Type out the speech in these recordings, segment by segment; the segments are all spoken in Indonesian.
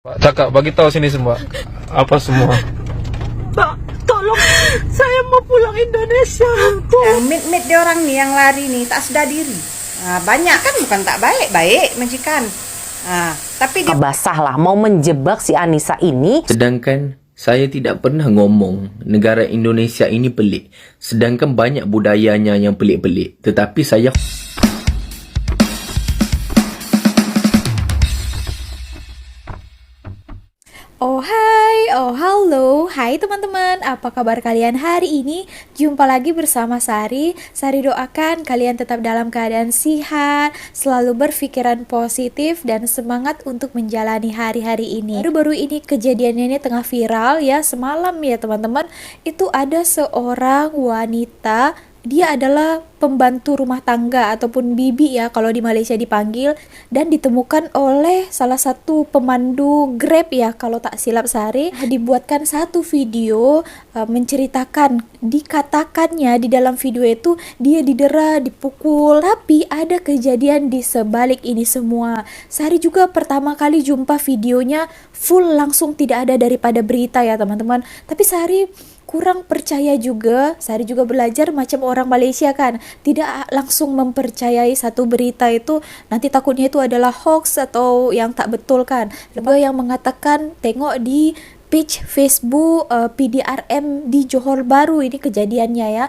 Pak, Cakak, bagi tahu sini semua. Apa semua? Pak, tolong, saya mau pulang Indonesia. Yang mit dia orang nih yang lari nih tak sedar diri. Banyak kan bukan tak baik majikan. Tapi dia Basah lah mau menjebak si Anissa ini. Sedangkan saya tidak pernah ngomong negara Indonesia ini pelik. Sedangkan banyak budayanya yang pelik-pelik. Tetapi saya Oh hai, oh halo, hai teman-teman, apa kabar kalian hari ini? Jumpa lagi bersama Sari. Sari doakan kalian tetap dalam keadaan sehat, selalu berpikiran positif dan semangat untuk menjalani hari-hari ini. Baru-baru ini kejadiannya ini tengah viral ya, semalam ya teman-teman. Itu ada seorang wanita, dia adalah pembantu rumah tangga ataupun bibi ya kalau di Malaysia dipanggil, dan ditemukan oleh salah satu pemandu Grab ya kalau tak silap Sari. Dibuatkan satu video menceritakan, dikatakannya di dalam video itu dia didera, dipukul, tapi ada kejadian di sebalik ini semua. Sari juga pertama kali jumpa videonya full langsung, tidak ada daripada berita ya teman-teman, tapi Sari kurang percaya juga. Sari juga belajar macam orang Malaysia kan, tidak langsung mempercayai satu berita itu, nanti takutnya itu adalah hoax atau yang tak betul kan. Lebih yang mengatakan tengok di page Facebook PDRM di Johor Bahru ini kejadiannya ya.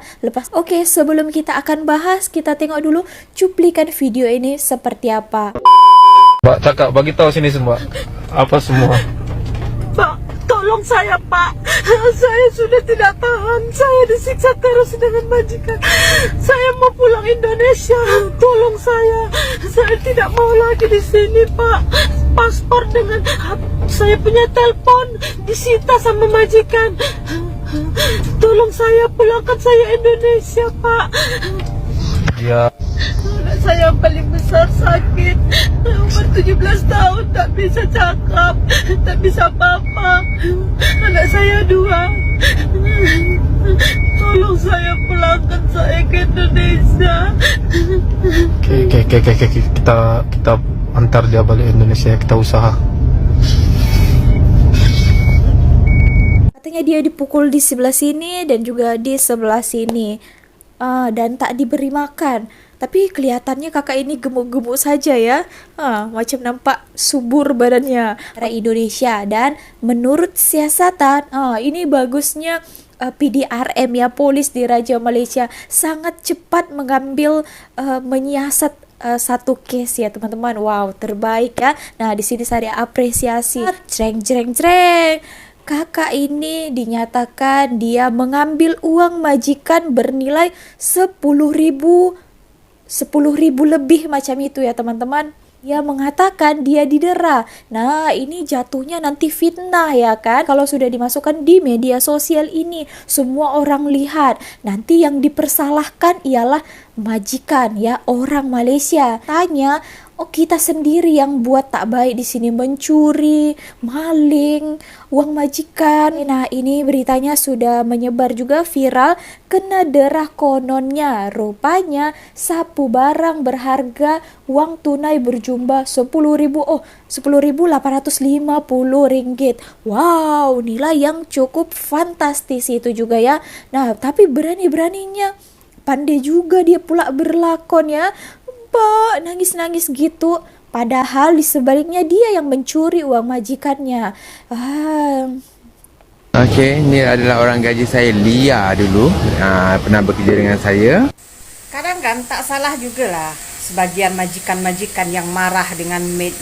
Oke, sebelum kita akan bahas, kita tengok dulu cuplikan video ini seperti apa. Pak, Cakak, bagi tahu sini semua. Apa semua? Pak, tolong saya, Pak. Saya sudah tidak tahan. Saya disiksa terus dengan majikan. Saya mau pulang Indonesia. Tolong saya. Saya tidak mau lagi di sini, Pak. Paspor dengan saya punya telepon disita sama majikan. Tolong saya, pulangkan saya Indonesia, Pak. Ya, Anak saya paling besar sakit, umur 17 tahun, tak bisa cakap, tak bisa apa-apa. Anak saya 2. Tolong saya, pulangkan saya ke Indonesia. oke. Kita antar dia balik Indonesia. Kita usaha. Katanya dia dipukul di sebelah sini dan juga di sebelah sini, dan tak diberi makan. Tapi kelihatannya kakak ini gemuk-gemuk saja ya, macam nampak subur badannya. Dari Indonesia, dan menurut siasatan, ini bagusnya PDRM ya, polis di Raja Malaysia sangat cepat mengambil menyiasat satu case ya teman-teman. Wow, terbaik ya. Nah di sini saya apresiasi. Jreng. Kakak ini dinyatakan dia mengambil uang majikan bernilai 10.000 lebih macam itu ya teman-teman. Dia mengatakan dia didera. Nah ini jatuhnya nanti fitnah ya kan. Kalau sudah dimasukkan di media sosial ini, semua orang lihat, nanti yang dipersalahkan ialah majikan ya, orang Malaysia. Tanya, oh kita sendiri yang buat tak baik di sini, mencuri, maling uang majikan. Nah ini beritanya sudah menyebar juga viral, kena derah kononnya. Rupanya sapu barang berharga uang tunai berjumlah 10.000, 10.850 ringgit. Wow, nilai yang cukup fantastis itu juga ya. Nah tapi berani-beraninya, pandai juga dia pula berlakon ya, Pak, nangis-nangis gitu. Padahal di sebaliknya dia yang mencuri uang majikannya. Okey, ni adalah orang gaji saya, Lia dulu. Pernah bekerja dengan saya. kadang kan tak salah juga lah sebagian majikan-majikan yang marah dengan maid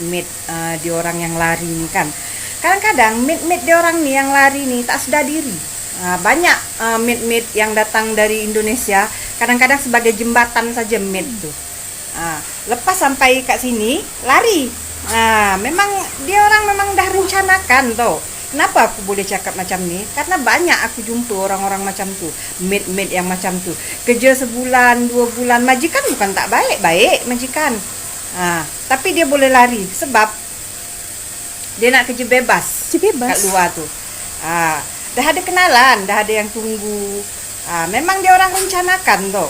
di orang yang lari ini kan. Kadang-kadang maid di orang nih yang lari nih tak sedar diri. Banyak maid yang datang dari Indonesia, kadang-kadang sebagai jembatan saja maid tuh. Lepas sampai kat sini lari. Memang dia orang memang dah rencanakan tuh. Kenapa aku boleh cakap macam ni? Karena banyak aku jumpa orang-orang macam tu, maid yang macam tu. Kerja sebulan, 2 bulan, majikan bukan tak baik majikan. Tapi dia boleh lari sebab dia nak kerja bebas. Kat luar tu. Dah ada kenalan, dah ada yang tunggu. Memang dia orang rencanakan tu.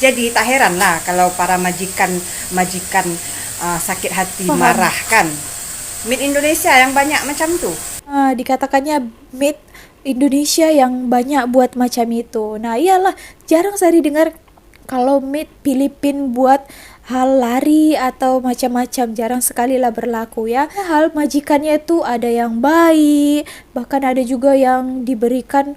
Jadi tak heranlah kalau para majikan sakit hati, marah kan. Made Indonesia yang banyak macam tu. Dikatakannya made Indonesia yang banyak buat macam itu. Nah, iyalah jarang Sari dengar kalau made Filipin buat hal lari atau macam-macam, jarang sekali lah berlaku ya. Hal majikannya itu ada yang baik, bahkan ada juga yang diberikan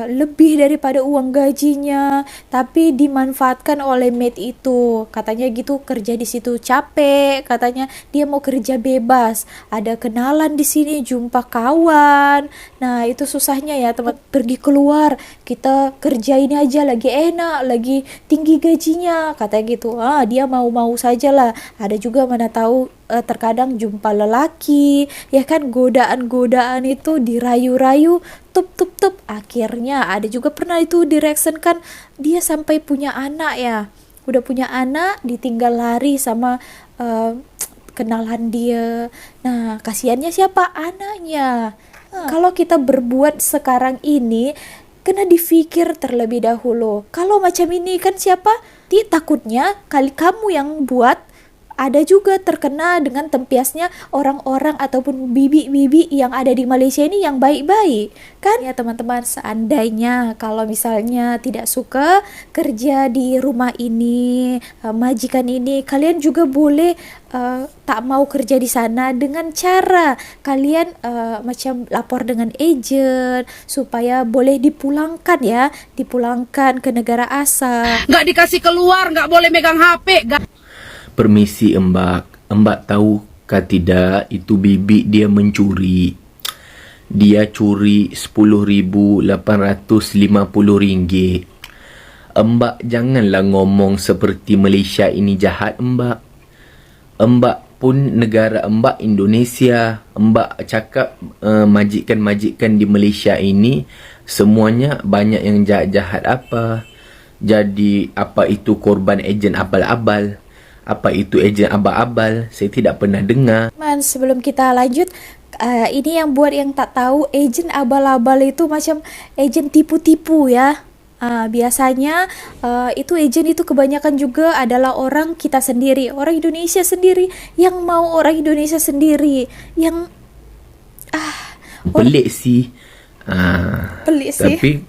lebih daripada uang gajinya, tapi dimanfaatkan oleh maid itu. Katanya gitu, kerja di situ capek, katanya dia mau kerja bebas. Ada kenalan di sini, jumpa kawan. Nah, itu susahnya ya teman, pergi keluar, kita kerja ini aja lagi enak, lagi tinggi gajinya, katanya gitu. Dia mau-mau saja lah. Ada juga mana tahu terkadang jumpa lelaki, ya kan, godaan-godaan itu dirayu-rayu, tup, akhirnya ada juga pernah itu direksenkan dia sampai punya anak ya, udah punya anak ditinggal lari sama kenalan dia. Nah, kasihannya siapa? Anaknya. Kalau kita berbuat sekarang ini kena difikir terlebih dahulu. Kalau macam ini kan siapa? Takutnya kali kamu yang buat, ada juga terkena dengan tempiasnya orang-orang ataupun bibi-bibi yang ada di Malaysia ini yang baik-baik kan ya teman-teman. Seandainya kalau misalnya tidak suka kerja di rumah ini, majikan ini, kalian juga boleh tak mau kerja di sana dengan cara kalian macam lapor dengan ejen supaya boleh dipulangkan ya, dipulangkan ke negara asal. Nggak dikasih keluar, nggak boleh megang HP. Permisi Mbak, Mbak tahukah tidak itu bibi dia mencuri. Dia curi RM10,850. Mbak janganlah ngomong seperti Malaysia ini jahat Mbak. Mbak pun negara Mbak Indonesia. Mbak cakap majikan-majikan di Malaysia ini semuanya banyak yang jahat-jahat apa. Jadi apa itu korban ejen abal-abal? Apa itu ejen abal-abal? Saya tidak pernah dengar. Sebelum kita lanjut, ini yang buat yang tak tahu, ejen abal-abal itu macam ejen tipu-tipu ya. Biasanya itu ejen itu kebanyakan juga adalah orang kita sendiri, orang Indonesia sendiri, yang mau orang Indonesia sendiri, yang pelik sih. Pelik sih. Tapi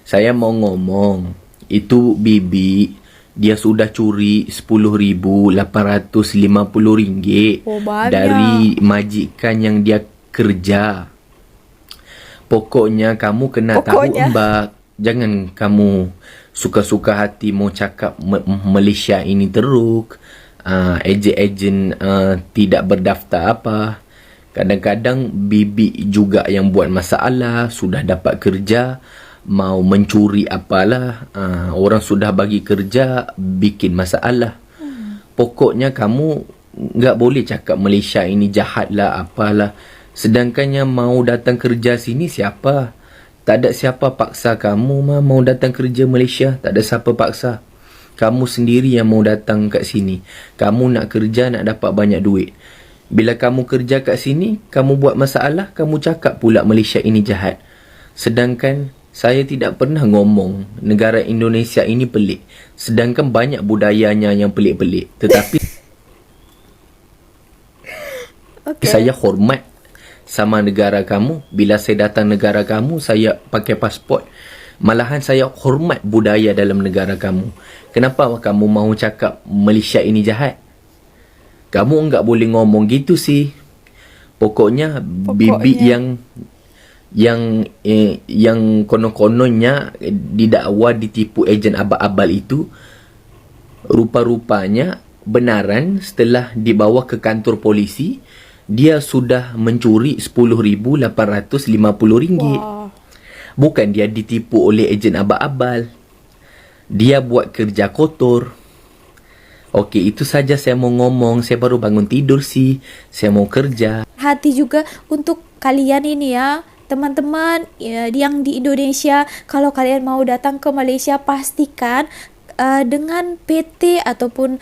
saya mau ngomong, itu bibi dia sudah curi RM10,850 dari majikan yang dia kerja. Pokoknya kamu kena tahu Mbak, jangan kamu suka-suka hati mau cakap Malaysia ini teruk, ejen-ejen tidak berdaftar apa. Kadang-kadang bibi juga yang buat masalah, sudah dapat kerja mau mencuri apalah, orang sudah bagi kerja bikin masalah. Pokoknya kamu nggak boleh cakap Malaysia ini jahat lah apalah. Sedangkan yang mau datang kerja sini siapa? Tak ada siapa paksa kamu mau datang kerja Malaysia. Tak ada siapa paksa. Kamu sendiri yang mau datang kat sini. Kamu nak kerja, nak dapat banyak duit. Bila kamu kerja kat sini, kamu buat masalah, kamu cakap pula Malaysia ini jahat. Sedangkan saya tidak pernah ngomong negara Indonesia ini pelik. Sedangkan banyak budayanya yang pelik-pelik. Tetapi saya hormat sama negara kamu. Bila saya datang negara kamu, saya pakai pasport. Malahan saya hormat budaya dalam negara kamu. Kenapa kamu mau cakap Malaysia ini jahat? Kamu enggak boleh ngomong gitu sih. Pokoknya bibi yang konon-kononnya didakwa ditipu ejen abal-abal itu, rupa-rupanya benaran setelah dibawa ke kantor polisi, dia sudah mencuri RM10,850. Bukan dia ditipu oleh ejen abal-abal. Dia buat kerja kotor. Okey, itu saja saya mau ngomong. Saya baru bangun tidur sih. Saya mau kerja. Hati juga untuk kalian ini ya, teman-teman yang di Indonesia. Kalau kalian mau datang ke Malaysia, pastikan dengan PT ataupun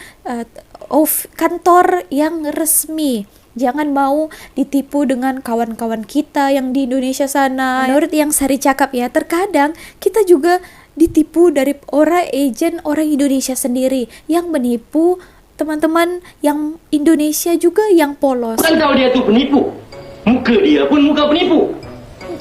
kantor yang resmi. Jangan mau ditipu dengan kawan-kawan kita yang di Indonesia sana. Menurut yang Sari cakap ya, terkadang kita juga ditipu dari orang ejen orang Indonesia sendiri yang menipu teman-teman yang Indonesia juga yang polos. Bukan tahu dia tu penipu. Muka dia pun muka penipu.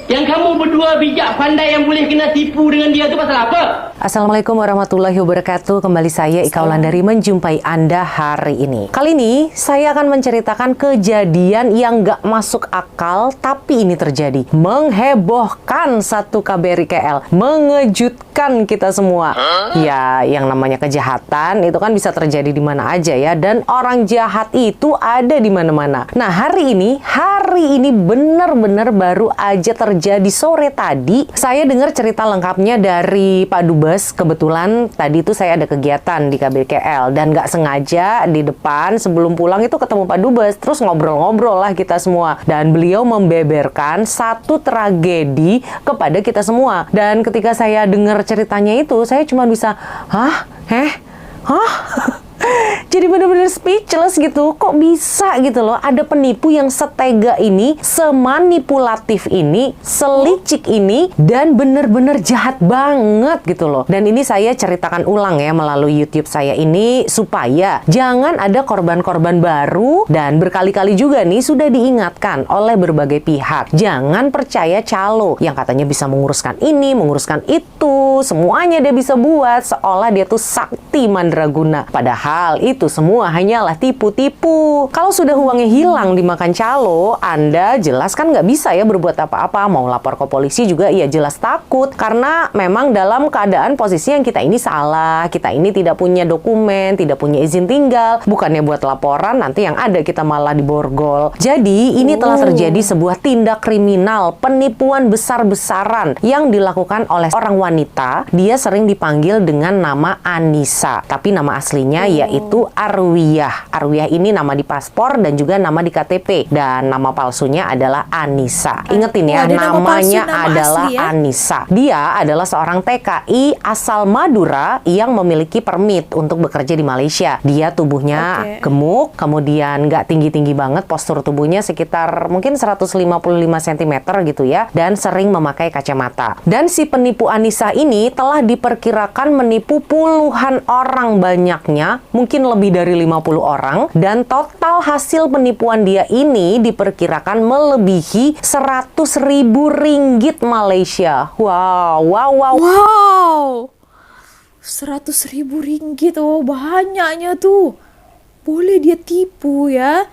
Yang kamu berdua bijak pandai yang boleh kena tipu dengan dia tu pasal apa? Assalamualaikum warahmatullahi wabarakatuh. Kembali saya Ika Wulandari menjumpai Anda hari ini. Kali ini saya akan menceritakan kejadian yang gak masuk akal, tapi ini terjadi. Menghebohkan satu KBRI KL, mengejutkan kita semua. Ya, yang namanya kejahatan itu kan bisa terjadi di mana aja ya, dan orang jahat itu ada di mana-mana. Nah, hari ini benar-benar baru aja terjadi sore tadi. Saya dengar cerita lengkapnya dari Pak Dubes. Kebetulan tadi itu saya ada kegiatan di KBRI KL dan nggak sengaja di depan sebelum pulang itu ketemu Pak Dubes. Terus ngobrol-ngobrol lah kita semua. Dan beliau membeberkan satu tragedi kepada kita semua. Dan ketika saya dengar ceritanya itu, saya cuma bisa, hah? Jadi benar-benar speechless gitu. Kok bisa gitu loh, ada penipu yang setega ini, semanipulatif ini, selicik ini, dan benar-benar jahat banget gitu loh. Dan ini saya ceritakan ulang ya melalui YouTube saya ini supaya jangan ada korban-korban baru. Dan berkali-kali juga nih sudah diingatkan oleh berbagai pihak, jangan percaya calo yang katanya bisa menguruskan ini, menguruskan itu, semuanya dia bisa buat seolah dia tuh sakti mandraguna. Padahal itu semua hanyalah tipu-tipu. Kalau sudah uangnya hilang dimakan calo, Anda jelas kan nggak bisa ya berbuat apa-apa. Mau lapor ke polisi juga ya jelas takut. Karena memang dalam keadaan posisi yang kita ini salah, kita ini tidak punya dokumen, tidak punya izin tinggal. Bukannya buat laporan, nanti yang ada kita malah diborgol. Jadi ini telah terjadi sebuah tindak kriminal, penipuan besar-besaran yang dilakukan oleh seorang wanita. Dia sering dipanggil dengan nama Anissa, tapi nama aslinya yaitu Arwiyah. Arwiyah ini nama di paspor dan juga nama di KTP. Dan nama palsunya adalah Anissa. Ingetin ya, namanya adalah Anissa. Dia adalah seorang TKI asal Madura yang memiliki permit untuk bekerja di Malaysia. Dia tubuhnya gemuk, kemudian nggak tinggi-tinggi banget, postur tubuhnya sekitar mungkin 155 cm gitu ya, dan sering memakai kacamata. Dan si penipu Anissa ini telah diperkirakan menipu puluhan orang banyaknya, mungkin lebih dari 50 orang, dan total hasil penipuan dia ini diperkirakan melebihi 100.000 ringgit Malaysia. Wow. 100.000 ringgit, oh banyaknya tuh. Boleh dia tipu ya.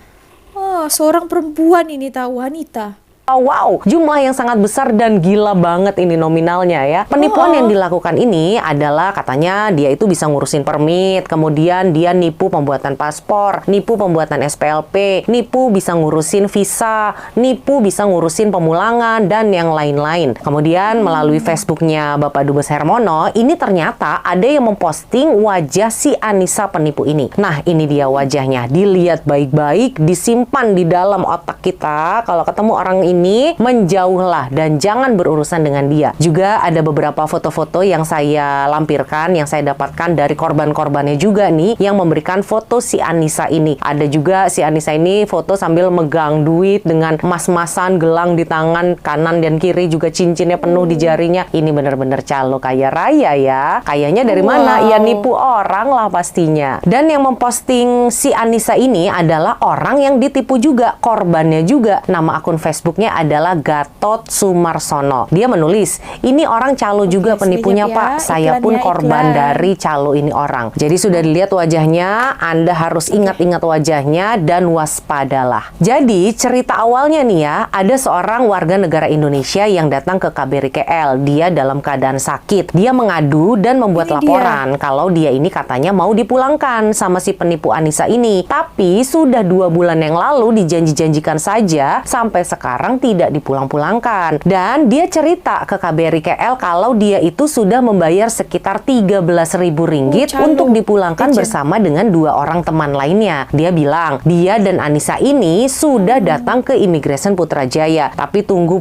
Seorang perempuan ini tahu, wanita. Wow, jumlah yang sangat besar dan gila banget ini nominalnya ya. Penipuan yang dilakukan ini adalah katanya dia itu bisa ngurusin permit, kemudian dia nipu pembuatan paspor, nipu pembuatan SPLP, nipu bisa ngurusin visa, nipu bisa ngurusin pemulangan, dan yang lain-lain. Kemudian melalui Facebooknya Bapak Dubes Hermono, ini ternyata ada yang memposting wajah si Anissa penipu ini. Nah, ini dia wajahnya. Dilihat baik-baik, disimpan di dalam otak kita. Kalau ketemu orang ini, menjauhlah dan jangan berurusan dengan dia. Juga ada beberapa foto-foto yang saya lampirkan, yang saya dapatkan dari korban-korbannya juga nih, yang memberikan foto si Anissa ini. Ada juga si Anissa ini foto sambil megang duit dengan emas-emasan, gelang di tangan kanan dan kiri, juga cincinnya penuh di jarinya. Ini benar-benar calo kaya raya ya. Kayaknya dari mana? Ya nipu orang lah pastinya. Dan yang memposting si Anissa ini adalah orang yang ditipu juga, korbannya juga. Nama akun Facebooknya adalah Gatot Sumarsono. Dia menulis, ini orang calo juga penipunya Pak. Saya pun korban dari calo ini orang. Jadi sudah dilihat wajahnya, Anda harus ingat-ingat wajahnya dan waspadalah. Jadi cerita awalnya nih ya, ada seorang warga negara Indonesia yang datang ke KBRI KL. Dia dalam keadaan sakit. Dia mengadu dan membuat laporan kalau dia ini katanya mau dipulangkan sama si penipu Anissa ini. Tapi sudah 2 bulan yang lalu dijanji-janjikan saja, sampai sekarang tidak dipulang-pulangkan. Dan dia cerita ke KBRI KL kalau dia itu sudah membayar sekitar 13.000 ringgit untuk dipulangkan bersama dengan 2 orang teman lainnya. Dia bilang, dia dan Anissa ini sudah datang ke Imigresen Putrajaya. Tapi tunggu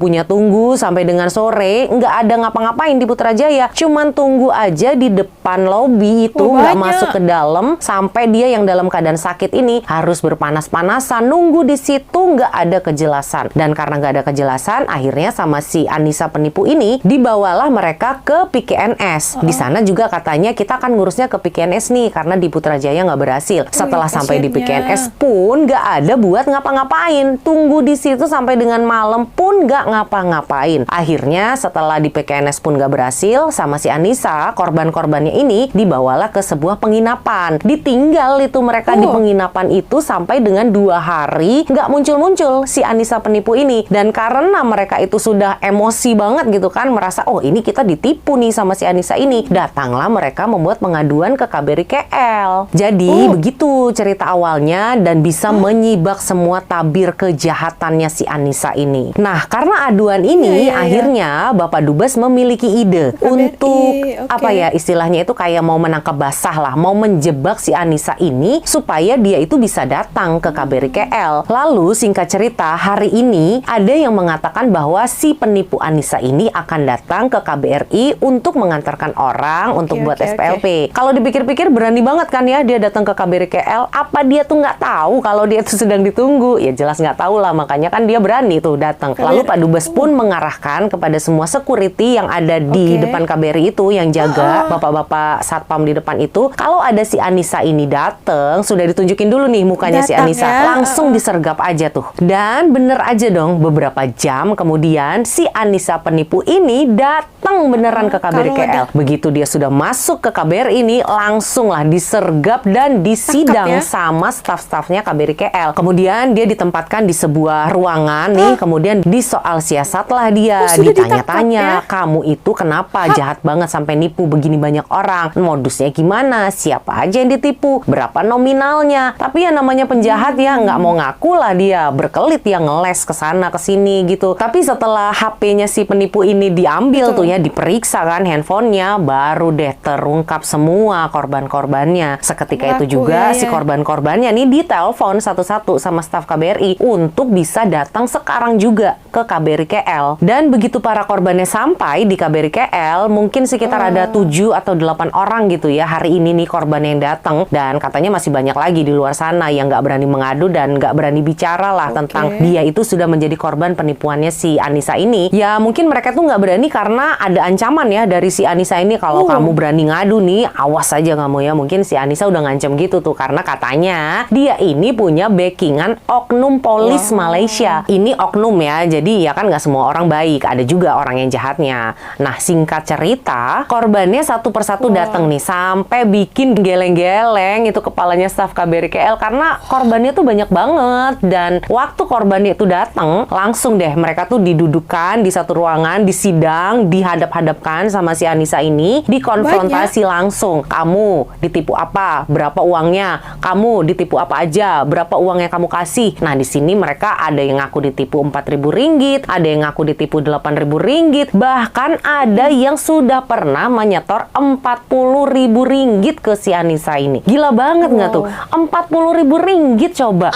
sampai dengan sore, nggak ada ngapa-ngapain di Putrajaya. Cuman tunggu aja di depan lobi itu, nggak masuk ke dalam, sampai dia yang dalam keadaan sakit ini harus berpanas-panasan, nunggu di situ, nggak ada kejelasan. Dan karena nggak ada kejelasan, akhirnya sama si Anissa penipu ini dibawalah mereka ke PKNS. Di sana juga katanya kita akan ngurusnya ke PKNS nih karena di Putrajaya nggak berhasil. Setelah sampai di PKNS pun nggak ada buat ngapa-ngapain. Tunggu di situ sampai dengan malam pun nggak ngapa-ngapain. Akhirnya setelah di PKNS pun nggak berhasil, sama si Anissa, korban-korbannya ini dibawalah ke sebuah penginapan. Ditinggal itu mereka di penginapan itu sampai dengan 2 hari nggak muncul-muncul si Anissa penipu ini. Dan karena mereka itu sudah emosi banget gitu kan, merasa oh ini kita ditipu nih sama si Anissa ini, datanglah mereka membuat pengaduan ke KBRI KL. Jadi begitu cerita awalnya dan bisa menyibak semua tabir kejahatannya si Anissa ini. Nah, karena aduan ini akhirnya Bapak Dubes memiliki ide untuk apa ya istilahnya itu kayak mau menangkap basah lah, mau menjebak si Anissa ini supaya dia itu bisa datang ke KBRI KL. Lalu singkat cerita, hari ini ada yang mengatakan bahwa si penipu Anissa ini akan datang ke KBRI untuk mengantarkan orang untuk buat SPLP. Kalau dipikir-pikir berani banget kan ya dia datang ke KBRI KL. Apa dia tuh nggak tahu kalau dia itu sedang ditunggu? Ya jelas nggak tahu lah, makanya kan dia berani tuh datang. Lalu Pak Dubes pun mengarahkan kepada semua security yang ada di depan KBRI itu, yang jaga bapak-bapak satpam di depan itu, kalau ada si Anissa ini datang, sudah ditunjukin dulu nih mukanya si Anissa, langsung disergap aja tuh. Dan bener aja dong, beberapa jam kemudian si Anissa penipu ini datang beneran ke KBRI KL. Begitu dia sudah masuk ke KBRI ini, langsung lah disergap dan disidang sama staf-stafnya KBRI KL. Kemudian dia ditempatkan di sebuah ruangan nih, kemudian disoal siasat lah dia, ditanya-tanya, kamu itu kenapa jahat banget sampai nipu begini banyak orang, modusnya gimana, siapa aja yang ditipu, berapa nominalnya. Tapi ya namanya penjahat ya nggak mau ngaku lah, dia berkelit ya ngeles ke sana ke sini gitu. Tapi setelah HP-nya si penipu ini diambil tuh ya, diperiksa kan handphonenya, baru deh terungkap semua korban-korbannya. Seketika itu juga si korban-korbannya nih ditelepon satu-satu sama staf KBRI untuk bisa datang sekarang juga ke KBRI KL. Dan begitu para korbannya sampai di KBRI KL, mungkin sekitar ada 7 atau 8 orang gitu ya hari ini nih korban yang datang. Dan katanya masih banyak lagi di luar sana yang nggak berani mengadu dan nggak berani bicara lah tentang dia itu sudah menjadi korban penipuannya si Anissa ini. Ya mungkin mereka tuh nggak berani karena ada ancaman ya dari si Anissa ini, kalau kamu berani ngadu nih, awas aja kamu ya. Mungkin si Anissa udah ngancam gitu tuh, karena katanya dia ini punya backingan oknum polis Malaysia. Ini oknum ya, jadi ya kan nggak semua orang baik, ada juga orang yang jahatnya. Nah singkat cerita, korbannya satu persatu datang nih, sampai bikin geleng-geleng itu kepalanya staf KBRI KL karena korbannya tuh banyak banget. Dan waktu korbannya itu datang, langsung deh mereka tuh didudukan di satu ruangan, disidang, dihadap-hadapkan sama si Anissa ini, dikonfrontasi langsung. Kamu ditipu apa? Berapa uangnya? Kamu ditipu apa aja? Berapa uang yang kamu kasih? Nah di sini mereka ada yang ngaku ditipu 4.000 ringgit, ada yang ngaku ditipu 8.000 ringgit, bahkan ada yang sudah pernah menyetor 40.000 ringgit ke si Anissa ini. Gila banget nggak tuh? 40.000 ringgit coba.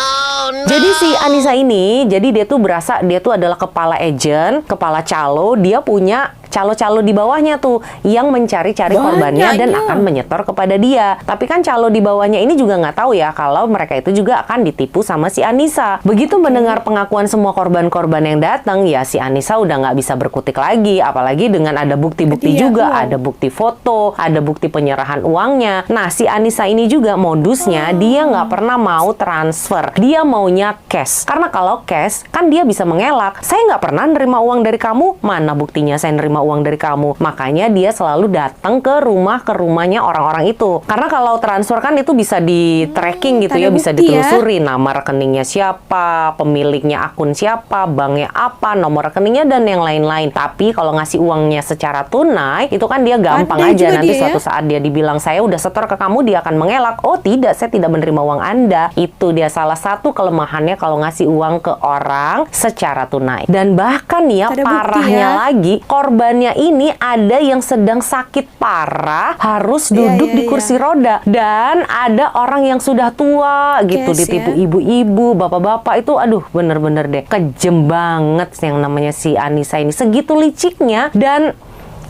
Jadi si Anissa ini, jadi dia tuh berasa dia tuh adalah kepala agent, kepala calo, dia punya calo-calo di bawahnya tuh yang mencari-cari korbannya dan akan menyetor kepada dia. Tapi kan calo di bawahnya ini juga nggak tahu ya kalau mereka itu juga akan ditipu sama si Anissa. Begitu mendengar pengakuan semua korban-korban yang datang, ya si Anissa udah nggak bisa berkutik lagi. Apalagi dengan ada bukti-bukti juga, ada bukti foto, ada bukti penyerahan uangnya. Nah si Anissa ini juga modusnya dia nggak pernah mau transfer, dia maunya cash. Karena kalau cash kan dia bisa mengelak. Saya nggak pernah nerima uang dari kamu, mana buktinya saya nerima uang dari kamu. Makanya dia selalu datang ke rumahnya orang-orang itu. Karena kalau transfer kan itu bisa di tracking gitu ya, bisa ditelusuri nama rekeningnya siapa, pemiliknya akun siapa, banknya apa, nomor rekeningnya dan yang lain-lain. Tapi kalau ngasih uangnya secara tunai itu kan dia gampang aja. Nanti suatu saat dia dibilang saya udah setor ke kamu, dia akan mengelak. Oh tidak, saya tidak menerima uang Anda. Itu dia salah satu kelemahannya kalau ngasih uang ke orang secara tunai. Dan bahkan ya parahnya lagi, korbannya ini ada yang sedang sakit parah, harus duduk di kursi roda, dan ada orang yang sudah tua gitu ditipu, ibu-ibu, bapak-bapak itu, aduh bener-bener deh kejem banget yang namanya si Anissa ini, segitu liciknya. Dan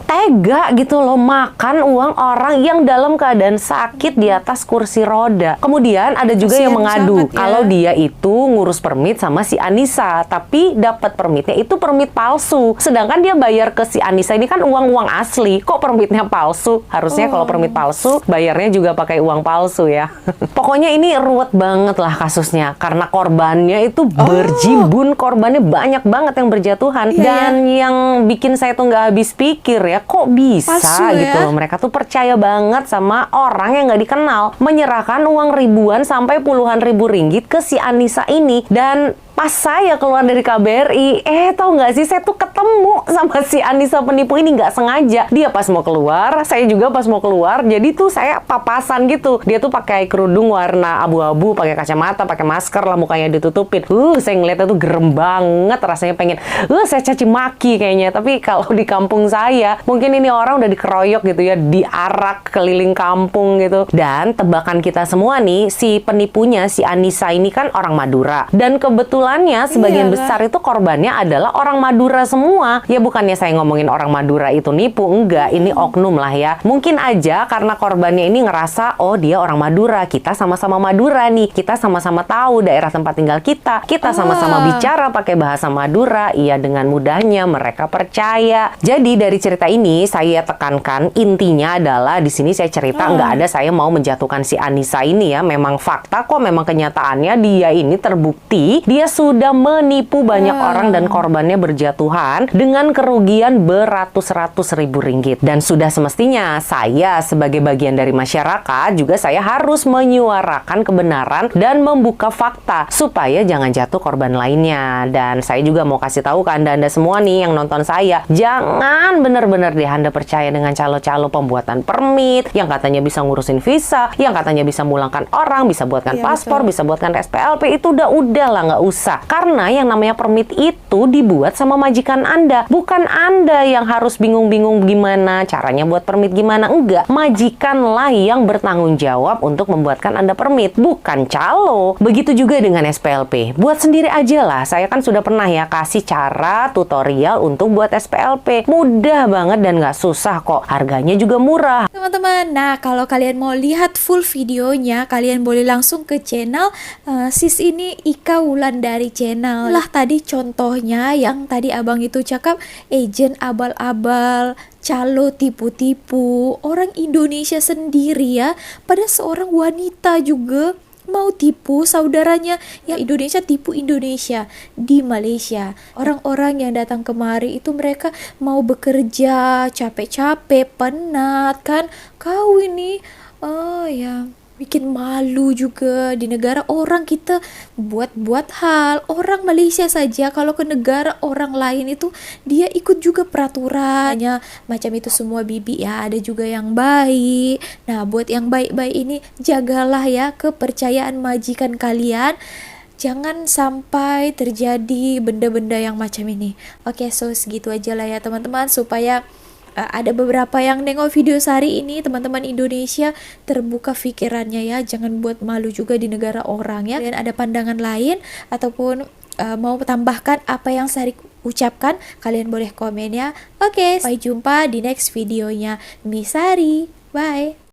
tega gitu loh makan uang orang yang dalam keadaan sakit di atas kursi roda. Kemudian ada juga yang Kasian mengadu banget ya. kalau dia itu ngurus permit sama si Anissa, tapi dapat permitnya itu permit palsu. Sedangkan dia bayar ke si Anissa ini kan uang asli. Kok permitnya palsu? Harusnya kalau permit palsu bayarnya juga pakai uang palsu ya. Pokoknya ini ruwet banget lah kasusnya karena korbannya itu berjimbun, korbannya banyak banget yang berjatuhan. Iya, Dan yang bikin saya tuh nggak habis pikir ya, kok bisa Palsu gitu ya? loh. Mereka tuh percaya banget sama orang yang nggak dikenal, menyerahkan uang ribuan sampai puluhan ribu ringgit ke si Anissa ini. Dan pas saya keluar dari KBRI, tahu nggak sih, saya tuh ketemu sama si Anissa penipu ini nggak sengaja. Dia pas mau keluar, saya juga pas mau keluar. Jadi tuh saya papasan gitu. Dia tuh pakai kerudung warna abu-abu, pakai kacamata, pakai masker lah, mukanya ditutupin. Saya ngeliatnya tuh gerem banget, rasanya pengen saya caci maki kayaknya. Tapi kalau di kampung saya, mungkin ini orang udah dikeroyok gitu ya, diarak keliling kampung gitu. Dan tebakan kita semua nih, si penipunya, si Anissa ini kan orang Madura. Dan kebetulan sebagian Iyalah. besar itu korbannya adalah orang Madura semua. Ya bukannya saya ngomongin orang Madura itu nipu, enggak, ini oknum lah ya. Mungkin aja karena korbannya ini ngerasa, oh dia orang Madura, kita sama-sama Madura nih, kita sama-sama tahu daerah tempat tinggal kita sama-sama bicara pakai bahasa Madura. Iya, dengan mudahnya mereka percaya. Jadi dari cerita ini saya tekankan, intinya adalah di sini saya cerita nggak ada saya mau menjatuhkan si Anissa ini ya. Memang fakta kok, memang kenyataannya dia ini terbukti dia sudah menipu banyak orang dan korbannya berjatuhan dengan kerugian beratus-ratus ribu ringgit. Dan sudah semestinya saya sebagai bagian dari masyarakat juga saya harus menyuarakan kebenaran dan membuka fakta supaya jangan jatuh korban lainnya. Dan saya juga mau kasih tahu ke Anda semua nih yang nonton saya, jangan benar-benar deh Anda percaya dengan calo-calo pembuatan permit yang katanya bisa ngurusin visa, yang katanya bisa mulangkan orang, bisa buatkan Iya, paspor, betul. bisa buatkan SPLP. Itu udah lah, nggak usah. Karena yang namanya permit itu dibuat sama majikan Anda. Bukan Anda yang harus bingung-bingung gimana caranya buat permit gimana. Enggak. Majikanlah yang bertanggung jawab untuk membuatkan Anda permit. Bukan calo. Begitu juga dengan SPLP. Buat sendiri aja lah. Saya kan sudah pernah ya kasih cara tutorial untuk buat SPLP. Mudah banget dan nggak susah kok. Harganya juga murah. Teman-teman, nah kalau kalian mau lihat full videonya, kalian boleh langsung ke channel sis ini Ika Wulandari channel. Lah tadi contohnya yang tadi abang itu cakap agent abal-abal, calo tipu-tipu, orang Indonesia sendiri ya, pada seorang wanita juga mau tipu saudaranya yang Indonesia, tipu Indonesia di Malaysia. Orang-orang yang datang kemari itu mereka mau bekerja capek-capek, penat kan, kau ini ya bikin malu juga di negara orang. Kita buat hal, orang Malaysia saja kalau ke negara orang lain itu dia ikut juga peraturannya macam itu semua bibi ya. Ada juga yang baik. Nah buat yang baik-baik ini jagalah ya kepercayaan majikan kalian, jangan sampai terjadi benda-benda yang macam ini. Oke, so segitu aja lah ya teman-teman, supaya ada beberapa yang nengok video sehari ini, teman-teman Indonesia terbuka pikirannya ya, jangan buat malu juga di negara orang ya. Dan ada pandangan lain ataupun mau tambahkan apa yang Sari ucapkan, kalian boleh komen ya. Oke, sampai jumpa di next videonya Miss Sari, bye.